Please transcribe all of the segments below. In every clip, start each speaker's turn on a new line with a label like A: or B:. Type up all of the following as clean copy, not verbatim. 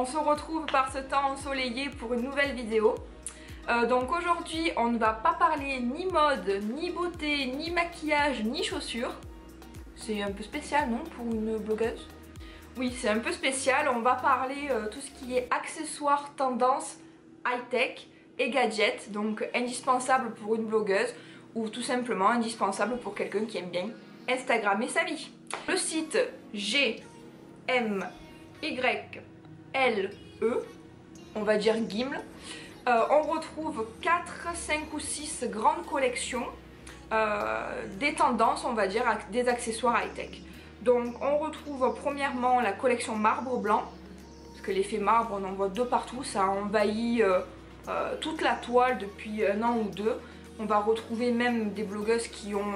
A: On se retrouve par ce temps ensoleillé pour une nouvelle vidéo. Donc aujourd'hui on ne va pas parler ni mode, ni beauté, ni maquillage, ni chaussures. C'est un peu spécial non pour une blogueuse? Oui, c'est un peu spécial, on va parler tout ce qui est accessoires, tendances, high-tech et gadgets. Donc indispensable pour une blogueuse ou tout simplement indispensable pour quelqu'un qui aime bien Instagrammer sa vie. Le site GMYLE, on va dire Gimle, on retrouve 4, 5 ou 6 grandes collections des tendances, on va dire, des accessoires high-tech. Donc on retrouve premièrement la collection marbre blanc, parce que l'effet marbre on en voit de partout, ça envahit toute la toile depuis un an ou deux. On va retrouver même des blogueuses qui ont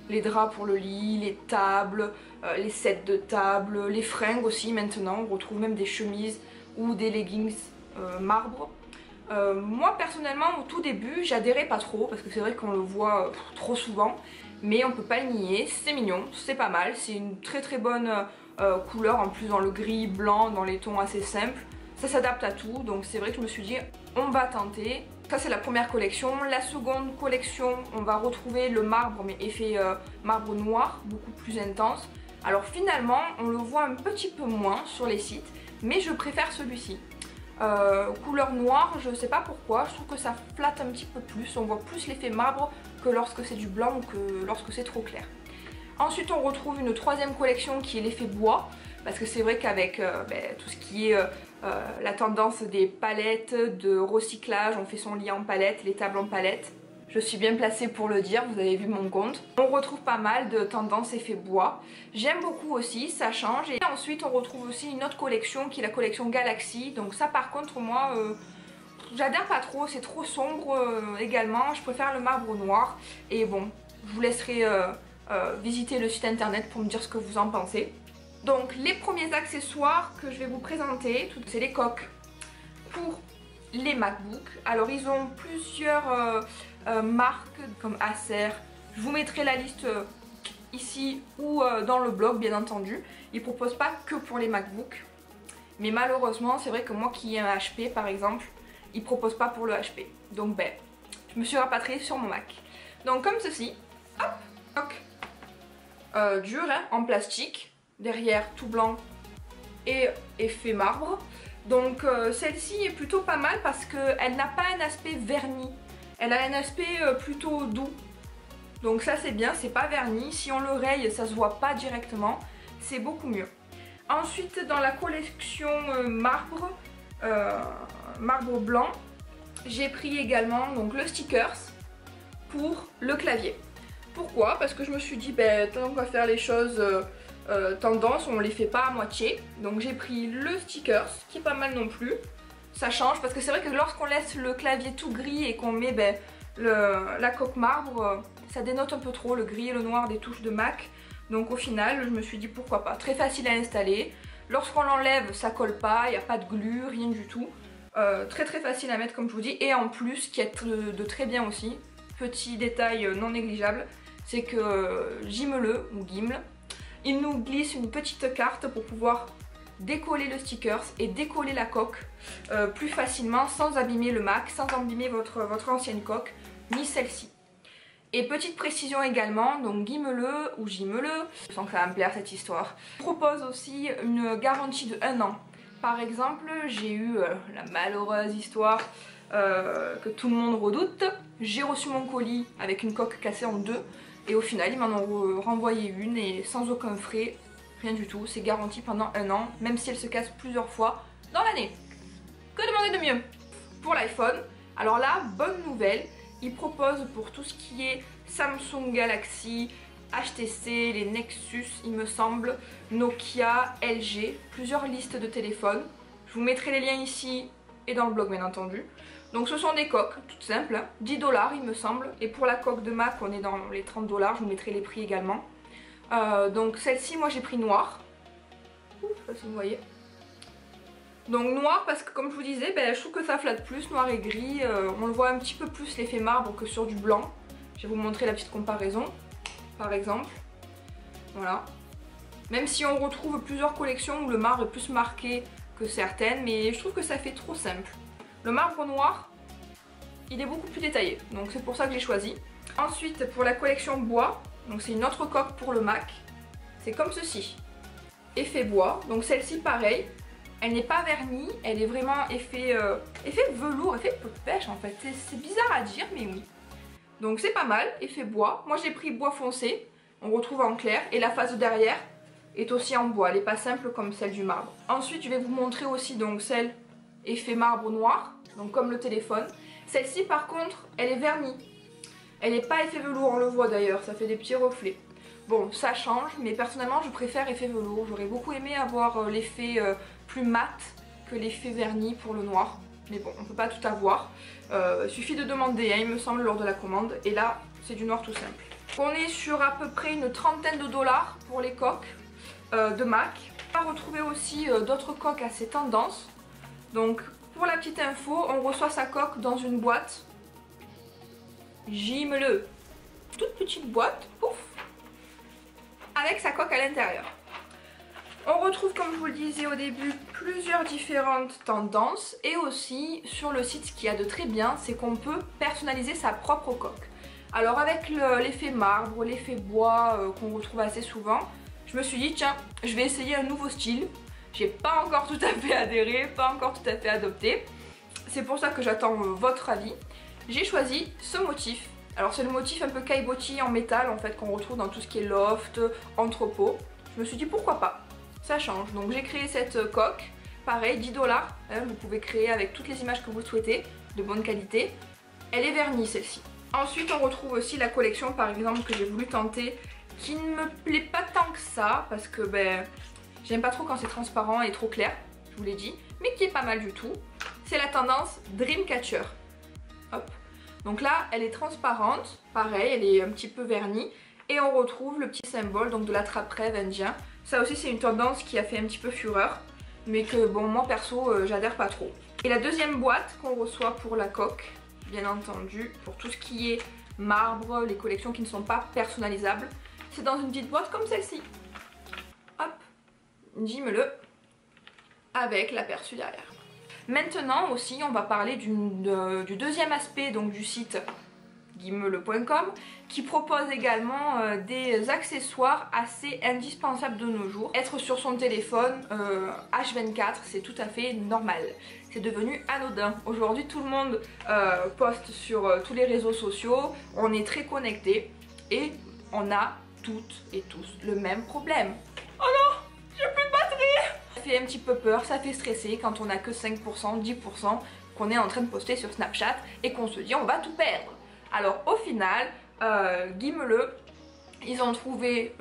A: les draps pour le lit, les tables, les sets de table, les fringues aussi maintenant. On retrouve même des chemises ou des leggings marbre. Moi personnellement au tout début j'adhérais pas trop parce que c'est vrai qu'on le voit trop souvent, mais on peut pas le nier, c'est mignon, c'est pas mal, c'est une très bonne couleur, en plus dans le gris, blanc, dans les tons assez simples. Ça s'adapte à tout, donc c'est vrai que je me suis dit on va tenter. Ça c'est la première collection. La seconde collection, on va retrouver le marbre mais effet marbre noir, beaucoup plus intense. Alors finalement on le voit un petit peu moins sur les sites, mais je préfère celui-ci. Couleur noire, je sais pas pourquoi, je trouve que ça flatte un petit peu plus, on voit plus l'effet marbre que lorsque c'est du blanc ou que lorsque c'est trop clair. Ensuite on retrouve une troisième collection qui est l'effet bois, parce que c'est vrai qu'avec tout ce qui est la tendance des palettes, de recyclage, on fait son lit en palette, les tables en palette. Je suis bien placée pour le dire, vous avez vu mon compte. On retrouve pas mal de tendances effet bois. J'aime beaucoup aussi, ça change. Et ensuite on retrouve aussi une autre collection qui est la collection Galaxy. Donc ça par contre moi j'adhère pas trop, c'est trop sombre également. Je préfère le marbre noir. Et bon, je vous laisserai visiter le site internet pour me dire ce que vous en pensez. Donc les premiers accessoires que je vais vous présenter, c'est les coques pour les MacBook. Alors ils ont plusieurs marques comme Acer. Je vous mettrai la liste ici ou dans le blog bien entendu. Ils proposent pas que pour les MacBook, mais malheureusement c'est vrai que moi qui ai un HP par exemple, ils proposent pas pour le HP. Donc je me suis rapatriée sur mon Mac. Donc comme ceci, hop, coque dure hein, en plastique, derrière tout blanc et effet marbre. Donc celle-ci est plutôt pas mal parce qu'elle n'a pas un aspect verni, elle a un aspect plutôt doux. Donc ça c'est bien, c'est pas verni, si on le raye ça se voit pas directement, c'est beaucoup mieux. Ensuite dans la collection marbre blanc, j'ai pris également donc, le stickers pour le clavier. Pourquoi? Parce que je me suis dit tant qu'on va faire les choses tendance, on les fait pas à moitié. Donc j'ai pris le stickers qui est pas mal non plus. Ça change parce que c'est vrai que lorsqu'on laisse le clavier tout gris et qu'on met la coque marbre, ça dénote un peu trop le gris et le noir des touches de Mac. Donc au final je me suis dit pourquoi pas. Très facile à installer. Lorsqu'on l'enlève ça colle pas, il n'y a pas de glu, rien du tout. Très facile à mettre comme je vous dis. Et en plus ce qui est de très bien aussi, petit détail non négligeable, c'est que Gimle ou Gimle, il nous glisse une petite carte pour pouvoir décoller le stickers et décoller la coque plus facilement sans abîmer le Mac, sans abîmer votre ancienne coque, ni celle-ci. Et petite précision également, donc Gimle ou Gimle, je sens que ça va me plaire cette histoire, propose aussi une garantie de 1 an. Par exemple, j'ai eu la malheureuse histoire que tout le monde redoute, j'ai reçu mon colis avec une coque cassée en deux. Et au final ils m'en ont renvoyé une et sans aucun frais, rien du tout, c'est garanti pendant 1 an, même si elle se casse plusieurs fois dans l'année. Que demander de mieux? Pour l'iPhone, alors là, bonne nouvelle, ils proposent pour tout ce qui est Samsung Galaxy, HTC, les Nexus il me semble, Nokia, LG, plusieurs listes de téléphones. Je vous mettrai les liens ici et dans le blog bien entendu. Donc ce sont des coques toutes simples, hein, 10 $ il me semble, et pour la coque de Mac on est dans les 30 $, je vous mettrai les prix également. Donc celle-ci moi j'ai pris noir, ouf, je sais pas si vous voyez. Donc noir parce que comme je vous disais, je trouve que ça flatte plus, noir et gris, on le voit un petit peu plus l'effet marbre que sur du blanc. Je vais vous montrer la petite comparaison, par exemple, voilà. Même si on retrouve plusieurs collections où le marbre est plus marqué que certaines, mais je trouve que ça fait trop simple. Le marbre noir, il est beaucoup plus détaillé, donc c'est pour ça que j'ai choisi. Ensuite, pour la collection bois, donc c'est une autre coque pour le Mac. C'est comme ceci, effet bois. Donc celle-ci, pareil, elle n'est pas vernie, elle est vraiment effet velours, effet peau de pêche en fait. C'est bizarre à dire, mais oui. Donc c'est pas mal, effet bois. Moi j'ai pris bois foncé, on retrouve en clair, et la face de derrière est aussi en bois. Elle n'est pas simple comme celle du marbre. Ensuite, je vais vous montrer aussi donc celle effet marbre noir, donc comme le téléphone. Celle-ci par contre, elle est vernie. Elle n'est pas effet velours, on le voit d'ailleurs, ça fait des petits reflets. Bon, ça change, mais personnellement je préfère effet velours. J'aurais beaucoup aimé avoir l'effet plus mat que l'effet verni pour le noir. Mais bon, on peut pas tout avoir. Il suffit de demander, hein, il me semble, lors de la commande. Et là, c'est du noir tout simple. On est sur à peu près une trentaine de dollars pour les coques de Mac. On va retrouver aussi d'autres coques assez tendances. Donc, pour la petite info, on reçoit sa coque dans une boîte. J'ime-le. Toute petite boîte, pouf, avec sa coque à l'intérieur. On retrouve, comme je vous le disais au début, plusieurs différentes tendances. Et aussi, sur le site, ce qu'il y a de très bien, c'est qu'on peut personnaliser sa propre coque. Alors avec l'effet marbre, l'effet bois qu'on retrouve assez souvent, je me suis dit, tiens, je vais essayer un nouveau style. J'ai pas encore tout à fait adhéré, pas encore tout à fait adopté. C'est pour ça que j'attends votre avis. J'ai choisi ce motif. Alors c'est le motif un peu caillebotis en métal en fait qu'on retrouve dans tout ce qui est loft, entrepôt. Je me suis dit pourquoi pas, ça change. Donc j'ai créé cette coque, pareil 10 $. Vous pouvez créer avec toutes les images que vous souhaitez, de bonne qualité. Elle est vernie celle-ci. Ensuite on retrouve aussi la collection par exemple que j'ai voulu tenter, qui ne me plaît pas tant que ça parce que j'aime pas trop quand c'est transparent et trop clair, je vous l'ai dit, mais qui est pas mal du tout. C'est la tendance Dreamcatcher. Hop. Donc là, elle est transparente, pareil, elle est un petit peu vernie. Et on retrouve le petit symbole donc de l'attrape-rêve indien. Ça aussi, c'est une tendance qui a fait un petit peu fureur. Mais que, bon, moi perso, j'adhère pas trop. Et la deuxième boîte qu'on reçoit pour la coque, bien entendu, pour tout ce qui est marbre, les collections qui ne sont pas personnalisables, c'est dans une petite boîte comme celle-ci. Hop, j'ime-le, avec l'aperçu derrière. Maintenant aussi, on va parler du deuxième aspect donc du site guimele.com qui propose également des accessoires assez indispensables de nos jours. Être sur son téléphone H24, c'est tout à fait normal. C'est devenu anodin. Aujourd'hui, tout le monde poste sur tous les réseaux sociaux, on est très connectés et on a toutes et tous le même problème. Oh non, j'ai plus de batterie! Ça fait un petit peu peur, ça fait stresser quand on n'a que 5%, 10% qu'on est en train de poster sur Snapchat et qu'on se dit on va tout perdre. Alors au final, Guimele, ils ont trouvé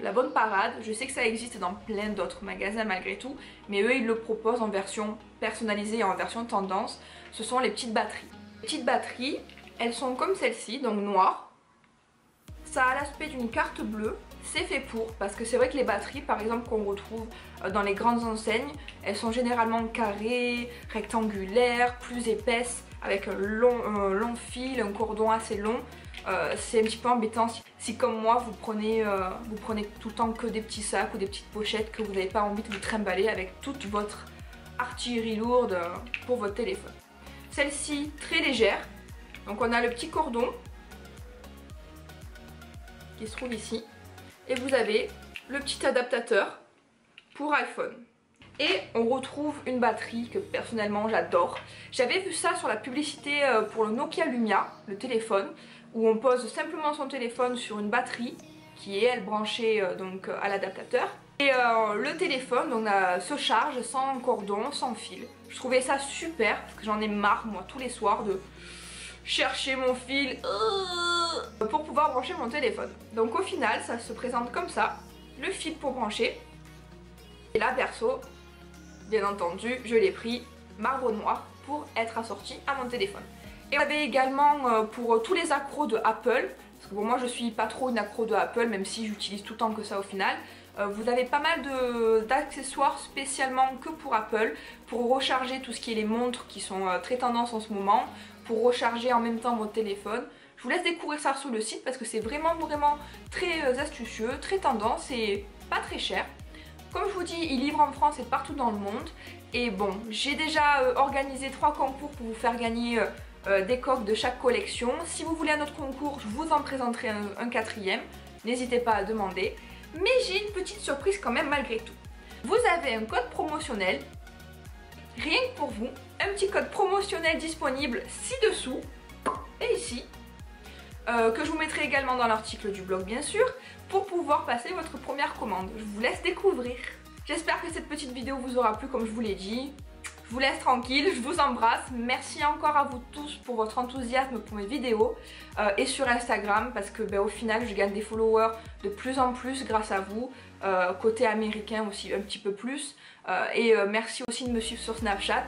A: la bonne parade. Je sais que ça existe dans plein d'autres magasins malgré tout, mais eux ils le proposent en version personnalisée et en version tendance. Ce sont les petites batteries. Les petites batteries, elles sont comme celle-ci, donc noires. Ça a l'aspect d'une carte bleue. C'est fait pour, parce que c'est vrai que les batteries par exemple qu'on retrouve dans les grandes enseignes, elles sont généralement carrées, rectangulaires, plus épaisses, avec un long fil, un cordon assez long. C'est un petit peu embêtant si comme moi vous prenez tout le temps que des petits sacs ou des petites pochettes, que vous n'avez pas envie de vous trimballer avec toute votre artillerie lourde pour votre téléphone. Celle-ci très légère, donc on a le petit cordon qui se trouve ici. Et vous avez le petit adaptateur pour iPhone. Et on retrouve une batterie que personnellement j'adore. J'avais vu ça sur la publicité pour le Nokia Lumia, le téléphone, où on pose simplement son téléphone sur une batterie qui est elle branchée donc à l'adaptateur. Et le téléphone donc, se charge sans cordon, sans fil. Je trouvais ça super parce que j'en ai marre moi tous les soirs de chercher mon fil pour pouvoir brancher mon téléphone. Donc au final ça se présente comme ça, le fil pour brancher. Et là perso, bien entendu, je l'ai pris marbre noir pour être assorti à mon téléphone. Et on avait également pour tous les accros de Apple, parce que bon, moi je suis pas trop une accro de Apple même si j'utilise tout le temps que ça au final. Vous avez pas mal d'accessoires spécialement que pour Apple, pour recharger tout ce qui est les montres qui sont très tendance en ce moment, pour recharger en même temps votre téléphone. Je vous laisse découvrir ça sur le site parce que c'est vraiment très astucieux, très tendance et pas très cher. Comme je vous dis, ils livrent en France et partout dans le monde. Et bon, j'ai déjà organisé 3 concours pour vous faire gagner des coques de chaque collection. Si vous voulez un autre concours, je vous en présenterai un 4e. N'hésitez pas à demander. Mais j'ai une petite surprise quand même malgré tout. Vous avez un code promotionnel, rien que pour vous. Un petit code promotionnel disponible ci-dessous et ici. Que je vous mettrai également dans l'article du blog bien sûr, pour pouvoir passer votre première commande. Je vous laisse découvrir. J'espère que cette petite vidéo vous aura plu comme je vous l'ai dit. Je vous laisse tranquille, je vous embrasse. Merci encore à vous tous pour votre enthousiasme pour mes vidéos et sur Instagram parce que au final je gagne des followers de plus en plus grâce à vous. Côté américain aussi un petit peu plus. Et merci aussi de me suivre sur Snapchat.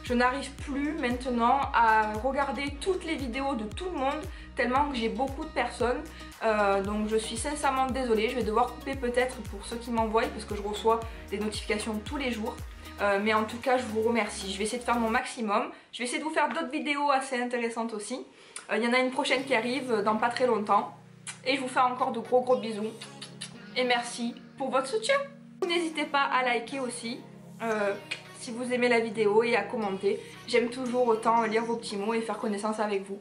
A: Je n'arrive plus maintenant à regarder toutes les vidéos de tout le monde tellement que j'ai beaucoup de personnes. Donc je suis sincèrement désolée, je vais devoir couper peut-être pour ceux qui m'envoient parce que je reçois des notifications tous les jours. Mais en tout cas je vous remercie, je vais essayer de faire mon maximum. Je vais essayer de vous faire d'autres vidéos assez intéressantes aussi. Il y en a une prochaine qui arrive dans pas très longtemps. Et je vous fais encore de gros bisous. Et merci pour votre soutien. N'hésitez pas à liker aussi si vous aimez la vidéo et à commenter. J'aime toujours autant lire vos petits mots et faire connaissance avec vous.